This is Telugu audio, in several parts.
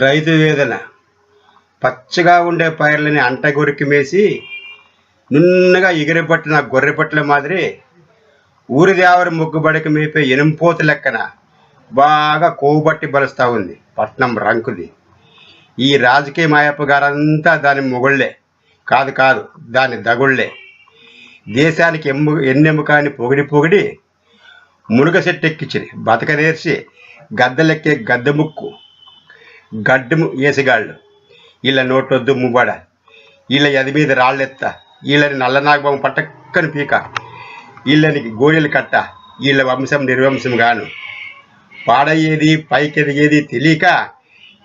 రైతు వేదన. పచ్చగా ఉండే పైర్లని అంటగొరికి మేసి నున్నగా ఎగిరిపట్టిన గొర్రెపట్ల మాదిరి ఊరిదేవరి ముగ్గుబడికి మేపే ఎనుంపోతు లెక్కన బాగా కోవుబట్టి బలుస్తూ ఉంది పట్నం రంకుది. ఈ రాజకీయ మాయప్ప గారంతా దాని మొగుళ్లే కాదు దాని దగుళ్లే. దేశానికి ఎన్నెముకాని పొగిడి మునుగ చెట్టెక్కించి బతకనేర్చి గద్దెలెక్కే గద్దె ముక్కు గడ్డము ఏసిగాళ్ళు. వీళ్ళ నోటొద్దు మువ్వడ, వీళ్ళ ఎది మీద రాళ్ళెత్త, వీళ్ళని నల్లనాగబాబు పట్టక్కని పీక, వీళ్ళని గోడెలు కట్ట, వీళ్ళ వంశం నిర్వంశం గాను పాడయ్యేది పైకెదిగేది తెలియక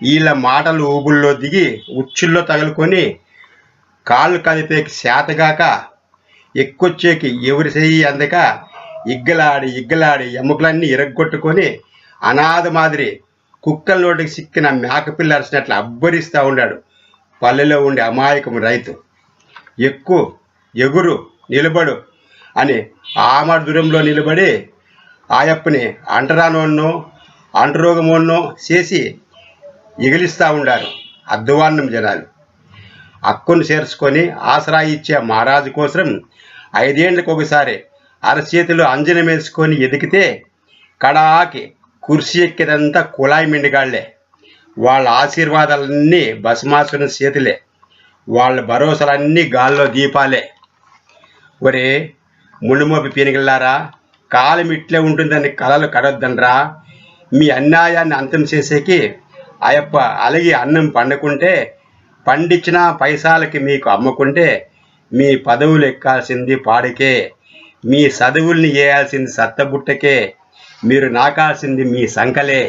వీళ్ళ మాటలు ఊబుల్లో దిగి ఉచ్చుల్లో తగులుకొని కాళ్ళు కదిపేకి శాతగాక ఎక్కువచ్చేకి ఎవరి చెయ్యి అందక ఇగ్గలాడి ఎముకలన్నీ ఇరగ్గొట్టుకొని అనాథ మాదిరి కుక్కల నోటికి సిక్కిన మేకపిల్ల అరిచినట్లు అబ్బరిస్తూ ఉన్నాడు పల్లెలో ఉండే అమాయకం రైతు. ఎక్కు ఎగురు నిలబడు అని ఆమడ దూరంలో నిలబడి ఆయప్పని అంటరానోన్నో అంటరోగమోన్నో చేసి ఎగిలిస్తూ ఉండారు అద్దువాన్నం జనాలు. హక్కును చేర్చుకొని ఆసరా ఇచ్చే మహారాజు కోసం 5 ఏళ్లకు ఒకసారి అరచేతిలో అంజనం వేసుకొని ఎదిగితే కడాకి కుర్చీ ఎక్కేదంతా కుళాయి మిండిగాళ్లే. వాళ్ళ ఆశీర్వాదాలన్నీ భస్మాసుని చేతులే, వాళ్ళ భరోసాలన్నీ గాల్లో దీపాలే. ఒరే ముళ్ళుమోపి పీనిగిల్లారా, కాలం ఇట్లే ఉంటుందని కలలు కడొద్దనరా. మీ అన్యాయాన్ని అంతం చేసేకి అయ్యప్ప అలిగి అన్నం పండుకుంటే పండించిన పైసాలకి మీకు అమ్ముకుంటే మీ పదవులు ఎక్కాల్సింది పాడికే, మీ చదువుల్ని వేయాల్సింది సత్తబుట్టకే, మీరు నాకాల్సింది మీ సంకలే.